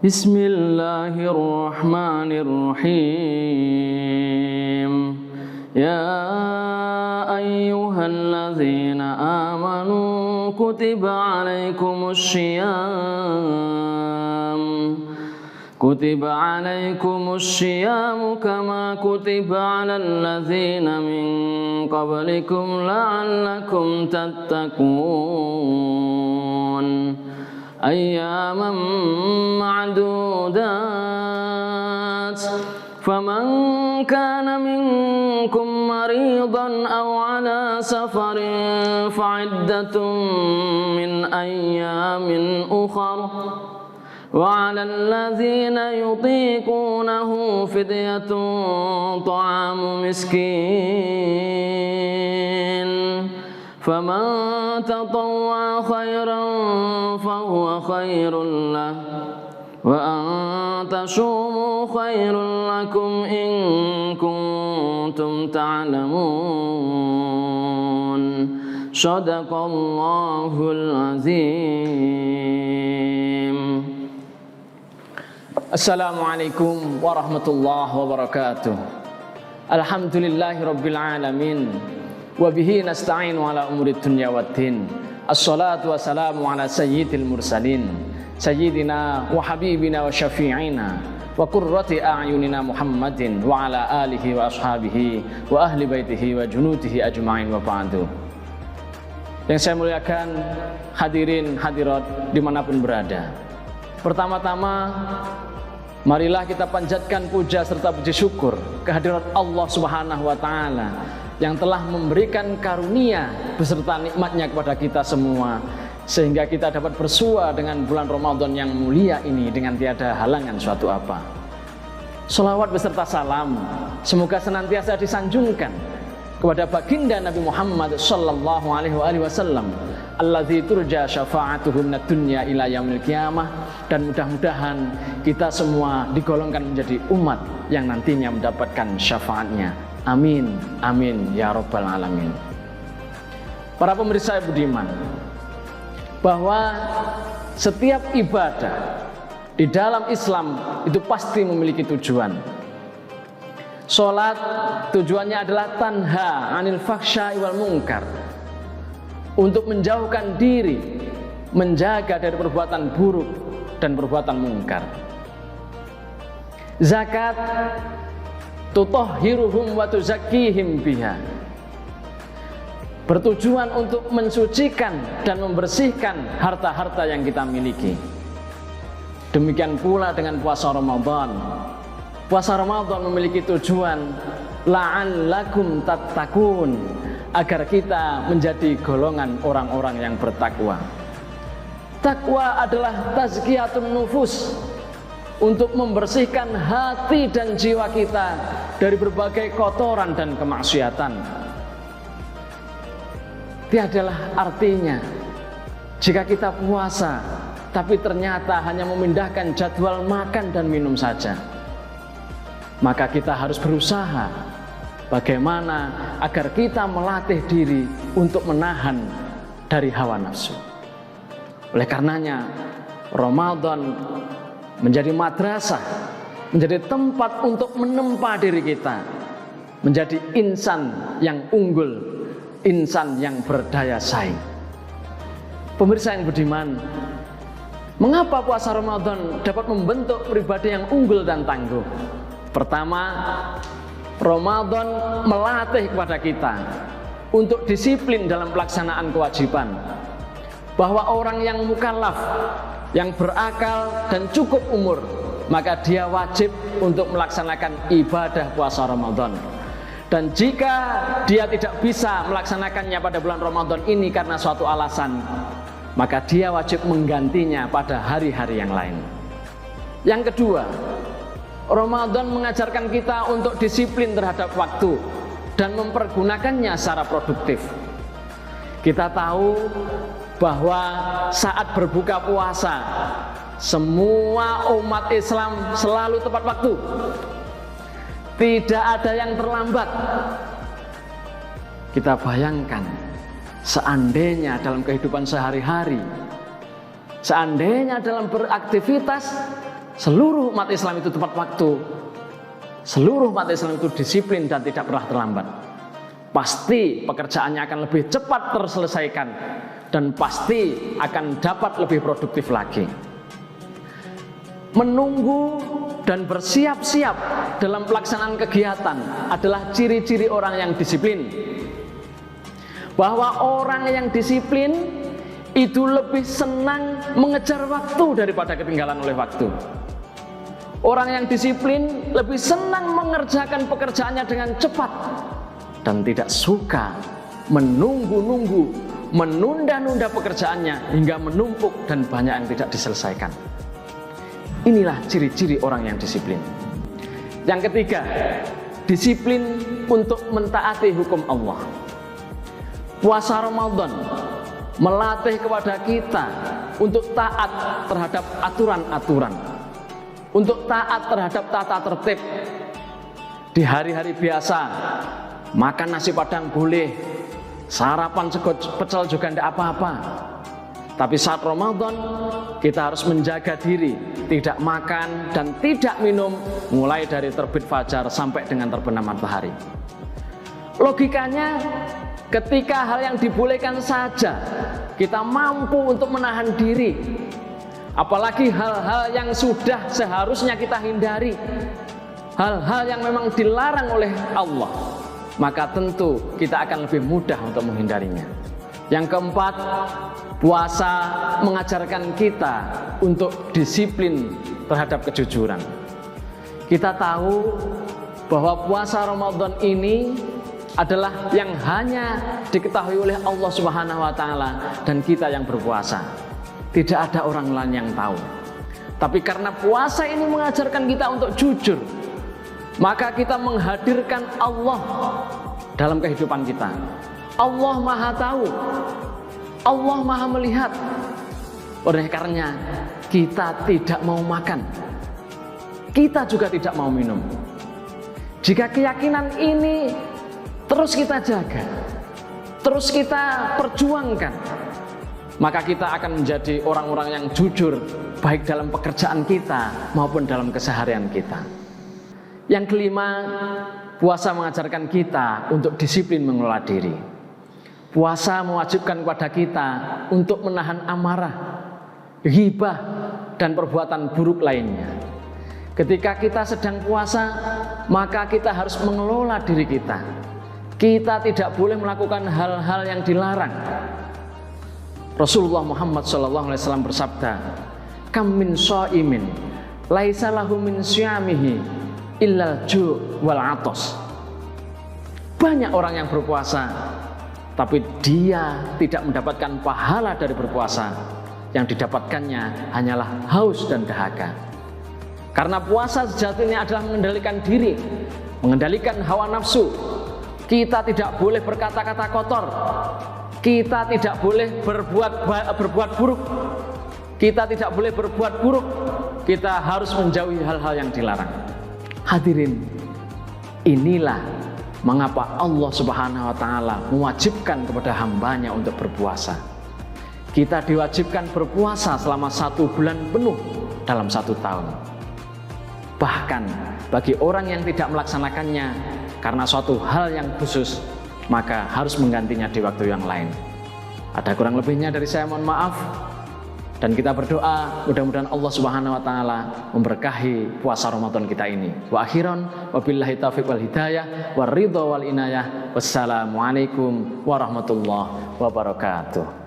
Bismillahirrahmanirrahim. Ya ayyuhalladzina amanu kutiba alaikumussyiyam kama kutiba alal ladzina min qablikum la'allakum tattaqun. Ayyaman ma'dudat. Faman kana minkum maridan aw ala safarin fa'iddatun min ayyamin ukhra wa 'alal ladzina yutiqunahu fidyatun ta'amu miskin. Faman tatawwa khairan fahuwa khairul lah wa an tasumu khairul lakum in kuntum ta'lamun. Shadaqallahul azim. Assalamualaikum warahmatullahi wabarakatuh. Alhamdulillahi rabbil alamin. Wabihi nasta'inu ala umuri dunya waddin. Assalatu wassalamu ala sayyidil mursalin sayyidina wa habibina wa syafi'ina wa qurrati a'yunina Muhammadin wa ala alihi wa ashabihi wa ahli baitihi wa junudihi ajma'in wa ba'du. Yang saya muliakan hadirin hadirat dimanapun berada, pertama-tama marilah kita panjatkan puja serta puji syukur kehadirat Allah Subhanahu wa ta'ala yang telah memberikan karunia beserta nikmatnya kepada kita semua, sehingga kita dapat bersua dengan bulan Ramadan yang mulia ini dengan tiada halangan suatu apa. Sholawat beserta salam semoga senantiasa disanjungkan kepada baginda Nabi Muhammad sallallahu alaihi wasallam, alladzi turja syafa'atuhu minad dunya ila yaumil qiyamah, dan mudah-mudahan kita semua digolongkan menjadi umat yang nantinya mendapatkan syafaatnya. Amin, amin, ya rabbal alamin. Para pemirsa budiman, bahwa setiap ibadah di dalam Islam itu pasti memiliki tujuan. Sholat tujuannya adalah tanha anil fakhsya'i wal munkar, untuk menjauhkan diri, menjaga dari perbuatan buruk dan perbuatan mungkar. Zakat tutahhiruhum wa tuzakkihim biha, bertujuan untuk mensucikan dan membersihkan harta-harta yang kita miliki. Demikian pula dengan puasa Ramadan. Puasa Ramadan memiliki tujuan la'allakum tattaqun, agar kita menjadi golongan orang-orang yang bertakwa. Takwa adalah tazkiyatun nufus, untuk membersihkan hati dan jiwa kita dari berbagai kotoran dan kemaksiatan. Tiadalah artinya jika kita puasa tapi ternyata hanya memindahkan jadwal makan dan minum saja. Maka kita harus berusaha bagaimana agar kita melatih diri untuk menahan dari hawa nafsu. Oleh karenanya Ramadan menjadi madrasah, menjadi tempat untuk menempa diri kita menjadi insan yang unggul, insan yang berdaya saing. Pemirsa yang budiman, mengapa puasa Ramadan dapat membentuk pribadi yang unggul dan tangguh? Pertama, Ramadan melatih kepada kita untuk disiplin dalam pelaksanaan kewajiban. Bahwa orang yang mukallaf, yang berakal dan cukup umur, maka dia wajib untuk melaksanakan ibadah puasa Ramadan. Dan jika dia tidak bisa melaksanakannya pada bulan Ramadan ini karena suatu alasan, maka dia wajib menggantinya pada hari-hari yang lain. Yang kedua, Ramadan mengajarkan kita untuk disiplin terhadap waktu dan mempergunakannya secara produktif. Kita tahu bahwa saat berbuka puasa, semua umat Islam selalu tepat waktu. Tidak ada yang terlambat. Kita bayangkan, seandainya dalam kehidupan sehari-hari, seandainya dalam beraktivitas, seluruh umat Islam itu tepat waktu, seluruh umat Islam itu disiplin dan tidak pernah terlambat, pasti pekerjaannya akan lebih cepat terselesaikan dan pasti akan dapat lebih produktif lagi. Menunggu dan bersiap-siap dalam pelaksanaan kegiatan adalah ciri-ciri orang yang disiplin. Bahwa orang yang disiplin itu lebih senang mengejar waktu daripada ketinggalan oleh waktu. Orang yang disiplin lebih senang mengerjakan pekerjaannya dengan cepat dan tidak suka menunggu-nunggu, menunda-nunda pekerjaannya hingga menumpuk dan banyak yang tidak diselesaikan. Inilah ciri-ciri orang yang disiplin. Yang ketiga, disiplin untuk mentaati hukum Allah. Puasa Ramadan melatih kepada kita untuk taat terhadap aturan-aturan, untuk taat terhadap tata tertib. Di hari-hari biasa, makan nasi padang boleh, sarapan pecel juga tidak apa-apa. Tapi saat Ramadan, kita harus menjaga diri, tidak makan dan tidak minum mulai dari terbit fajar sampai dengan terbenam matahari. Logikanya, ketika hal yang dibolehkan saja kita mampu untuk menahan diri, apalagi hal-hal yang sudah seharusnya kita hindari, hal-hal yang memang dilarang oleh Allah, maka tentu kita akan lebih mudah untuk menghindarinya. Yang keempat, puasa mengajarkan kita untuk disiplin terhadap kejujuran. Kita tahu bahwa puasa Ramadan ini adalah yang hanya diketahui oleh Allah Subhanahu wa Ta'ala dan kita yang berpuasa. Tidak ada orang lain yang tahu. Tapi karena puasa ini mengajarkan kita untuk jujur, maka kita menghadirkan Allah dalam kehidupan kita. Allah Maha Tahu, Allah Maha Melihat. Oleh karenanya kita tidak mau makan, kita juga tidak mau minum. Jika keyakinan ini terus kita jaga, terus kita perjuangkan, maka kita akan menjadi orang-orang yang jujur, baik dalam pekerjaan kita maupun dalam keseharian kita. Yang kelima, puasa mengajarkan kita untuk disiplin mengelola diri. Puasa mewajibkan kepada kita untuk menahan amarah, ghibah, dan perbuatan buruk lainnya. Ketika kita sedang puasa, maka kita harus mengelola diri kita. Kita tidak boleh melakukan hal-hal yang dilarang. Rasulullah Muhammad SAW bersabda, "Kam min shaimin laisa lahu min syamihi illal ju' wal atos." Banyak orang yang berpuasa, tapi dia tidak mendapatkan pahala dari berpuasa. Yang didapatkannya hanyalah haus dan dahaga. Karena puasa sejatinya adalah mengendalikan diri, mengendalikan hawa nafsu. Kita tidak boleh berkata-kata kotor, kita tidak boleh berbuat buruk, kita tidak boleh berbuat buruk, kita harus menjauhi hal-hal yang dilarang. Hadirin, inilah mengapa Allah Subhanahu wa Ta'ala mewajibkan kepada hambanya untuk berpuasa. Kita diwajibkan berpuasa selama 1 bulan penuh dalam 1 tahun. Bahkan bagi orang yang tidak melaksanakannya karena suatu hal yang khusus, maka harus menggantinya di waktu yang lain. Ada kurang lebihnya dari saya, mohon maaf. Dan kita berdoa mudah-mudahan Allah Subhanahu wa Ta'ala memberkahi puasa Ramadan kita ini. Wa akhiran wabillahi taufiq wal hidayah war ridha wal inayah. Wassalamualaikum warahmatullahi wabarakatuh.